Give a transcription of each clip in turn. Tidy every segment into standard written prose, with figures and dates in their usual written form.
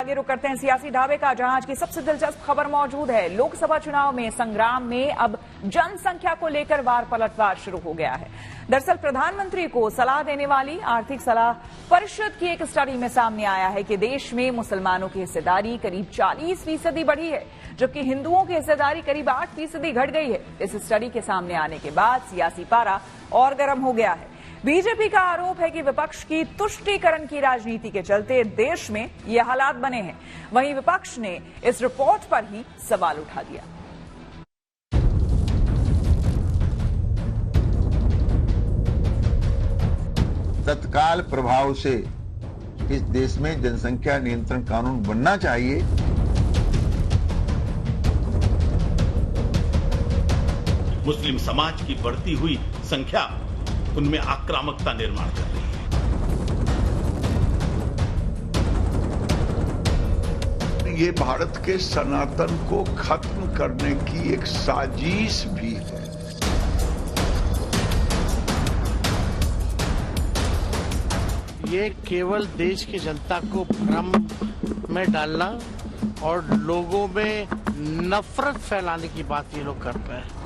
आगे रुक करते हैं सियासी ढाबे का, जहां आज की सबसे दिलचस्प खबर मौजूद है। लोकसभा चुनाव में संग्राम में अब जनसंख्या को लेकर वार पलटवार शुरू हो गया है। दरअसल प्रधानमंत्री को सलाह देने वाली आर्थिक सलाह परिषद की एक स्टडी में सामने आया है कि देश में मुसलमानों की हिस्सेदारी करीब 40% बढ़ी है, जबकि हिंदुओं की हिस्सेदारी करीब 8% घट गई है। इस स्टडी के सामने आने के बाद सियासी पारा और गर्म हो गया है। बीजेपी का आरोप है कि विपक्ष की तुष्टीकरण की राजनीति के चलते देश में ये हालात बने हैं। वहीं विपक्ष ने इस रिपोर्ट पर ही सवाल उठा दिया। तत्काल प्रभाव से इस देश में जनसंख्या नियंत्रण कानून बनना चाहिए। मुस्लिम समाज की बढ़ती हुई संख्या उनमें आक्रामकता निर्माण कर रही है। ये भारत के सनातन को खत्म करने की एक साजिश भी है। ये केवल देश की जनता को भ्रम में डालना और लोगों में नफरत फैलाने की बात ये लोग करते हैं।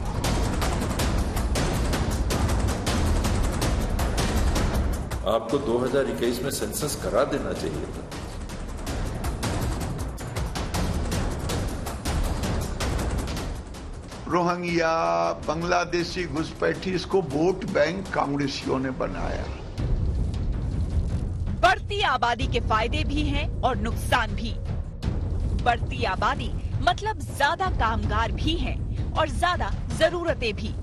आपको 2021 में सेंसस करा देना चाहिए था। रोहिंग्या, बांग्लादेशी घुसपैठी, इसको वोट बैंक कांग्रेसियों ने बनाया। बढ़ती आबादी के फायदे भी हैं और नुकसान भी। बढ़ती आबादी मतलब ज्यादा कामगार भी हैं और ज्यादा जरूरतें भी,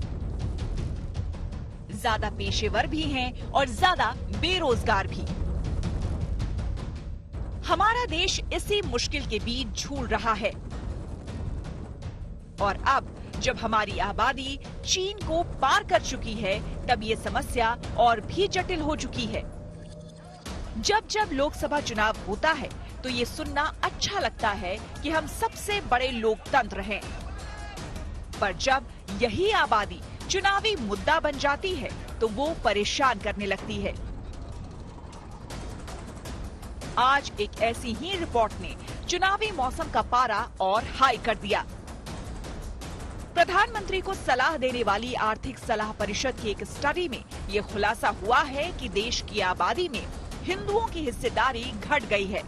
ज्यादा पेशेवर भी हैं और ज्यादा बेरोजगार भी। हमारा देश इसी मुश्किल के बीच झूल रहा है। और अब जब हमारी आबादी चीन को पार कर चुकी है, तब ये समस्या और भी जटिल हो चुकी है। जब जब लोकसभा चुनाव होता है तो ये सुनना अच्छा लगता है कि हम सबसे बड़े लोकतंत्र हैं, पर जब यही आबादी चुनावी मुद्दा बन जाती है तो वो परेशान करने लगती है। आज एक ऐसी ही रिपोर्ट ने चुनावी मौसम का पारा और हाई कर दिया। प्रधानमंत्री को सलाह देने वाली आर्थिक सलाह परिषद की एक स्टडी में ये खुलासा हुआ है कि देश की आबादी में हिंदुओं की हिस्सेदारी घट गई है।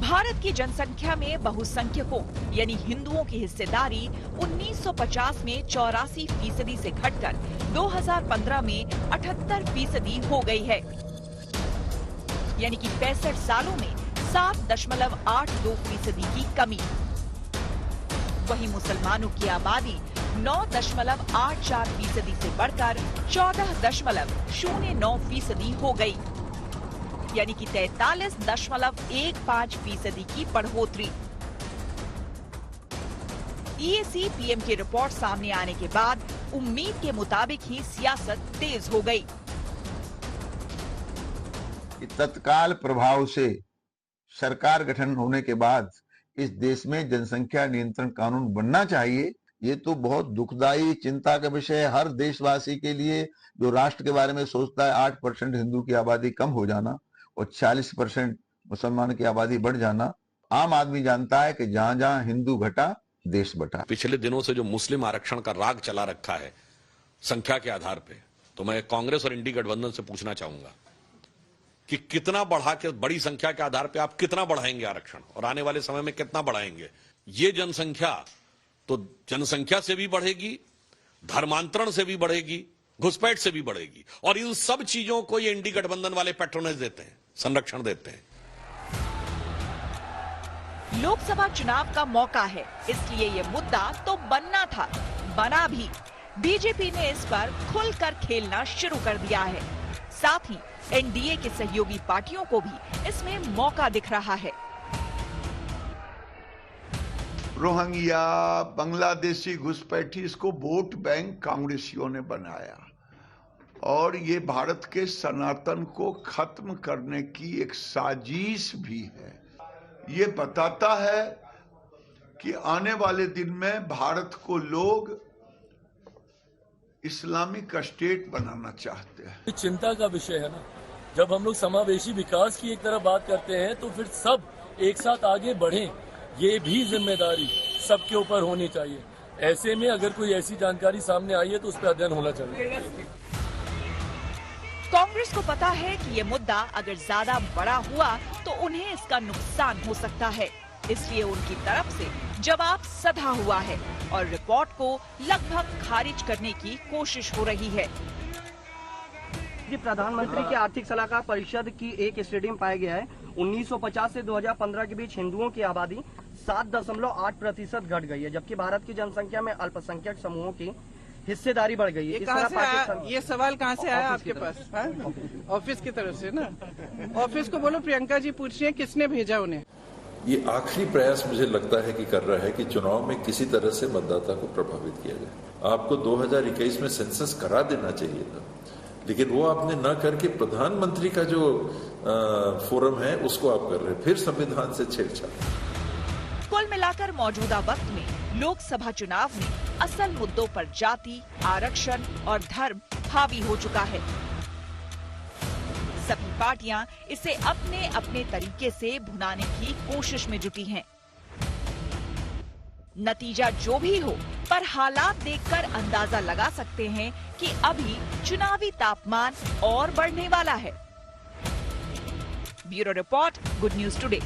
भारत की जनसंख्या में बहुसंख्यकों यानी हिंदुओं की हिस्सेदारी 1950 में 84% से घटकर 2015 में 78% हो गई है, यानी कि 65 सालों में 7.82% की कमी। वहीं मुसलमानों की आबादी 9.84% से बढ़कर 14.09% हो गई, यानी कि 43.15% की बढ़ोतरी। ईएसी पीएम की रिपोर्ट सामने आने के बाद उम्मीद के मुताबिक ही सियासत तेज हो गई। तत्काल प्रभाव से सरकार गठन होने के बाद इस देश में जनसंख्या नियंत्रण कानून बनना चाहिए। ये तो बहुत दुखदाई चिंता का विषय है हर देशवासी के लिए, जो राष्ट्र के बारे में सोचता है। 8% हिंदू की आबादी कम हो जाना और 40% मुसलमान की आबादी बढ़ जाना। आम आदमी जानता है कि जहां जहां हिंदू घटा देश बटा। पिछले दिनों से जो मुस्लिम आरक्षण का राग चला रखा है संख्या के आधार पे, तो मैं कांग्रेस और इंडी गठबंधन से पूछना चाहूंगा कि कितना बढ़ा के, बड़ी संख्या के आधार पे आप कितना बढ़ाएंगे आरक्षण और आने वाले समय में कितना बढ़ाएंगे। ये जनसंख्या तो जनसंख्या से भी बढ़ेगी, धर्मांतरण से भी बढ़ेगी, घुसपैठ से भी बढ़ेगी, और इन सब चीजों को ये इंडी गठबंधन वाले पैट्रोनेज देते हैं, संरक्षण देते हैं। लोकसभा चुनाव का मौका है, इसलिए ये मुद्दा तो बनना था, बना भी। बीजेपी ने इस पर खुलकर खेलना शुरू कर दिया है। साथ ही एनडीए के सहयोगी पार्टियों को भी इसमें मौका दिख रहा है। रोहिंग्या, बांग्लादेशी घुसपैठी, इसको वोट बैंक कांग्रेसियों ने बनाया और ये भारत के सनातन को खत्म करने की एक साजिश भी है। ये बताता है कि आने वाले दिन में भारत को लोग इस्लामिक स्टेट बनाना चाहते हैं। चिंता का विषय है ना जब हम लोग समावेशी विकास की एक तरफ बात करते हैं तो फिर सब एक साथ आगे बढ़ें, ये भी जिम्मेदारी सबके ऊपर होनी चाहिए। ऐसे में अगर कोई ऐसी जानकारी सामने आई है तो उस पर अध्ययन होना चाहिए। कांग्रेस को पता है कि ये मुद्दा अगर ज्यादा बड़ा हुआ तो उन्हें इसका नुकसान हो सकता है, इसलिए उनकी तरफ से जवाब सधा हुआ है और रिपोर्ट को लगभग खारिज करने की कोशिश हो रही है। प्रधानमंत्री की आर्थिक सलाहकार परिषद की एक स्टडी में पाया गया है 1950 से 2015 के बीच हिंदुओं की आबादी 7.8% घट गई है, जबकि भारत की जनसंख्या में अल्पसंख्यक समूहों की हिस्सेदारी बढ़ गई है। ये सवाल कहाँ से आया आपके पास? ऑफिस की तरफ से ना? ऑफिस को बोलो प्रियंका जी पूछ रही है किसने भेजा उन्हें। ये आखिरी प्रयास मुझे लगता है कि कर रहा है कि चुनाव में किसी तरह से मतदाता को प्रभावित किया जाए। आपको 2021 में सेंसस करा देना चाहिए था, लेकिन वो आपने न करके प्रधानमंत्री का जो फोरम है उसको आप कर रहे हैं, फिर संविधान से छेड़छाड़। कुल मिलाकर मौजूदा वक्त में लोकसभा चुनाव में असल मुद्दों पर जाति, आरक्षण और धर्म हावी हो चुका है। सभी पार्टियां इसे अपने अपने तरीके से भुनाने की कोशिश में जुटी हैं। नतीजा जो भी हो, पर हालात देखकर अंदाजा लगा सकते हैं कि अभी चुनावी तापमान और बढ़ने वाला है। Bureau report, good news today.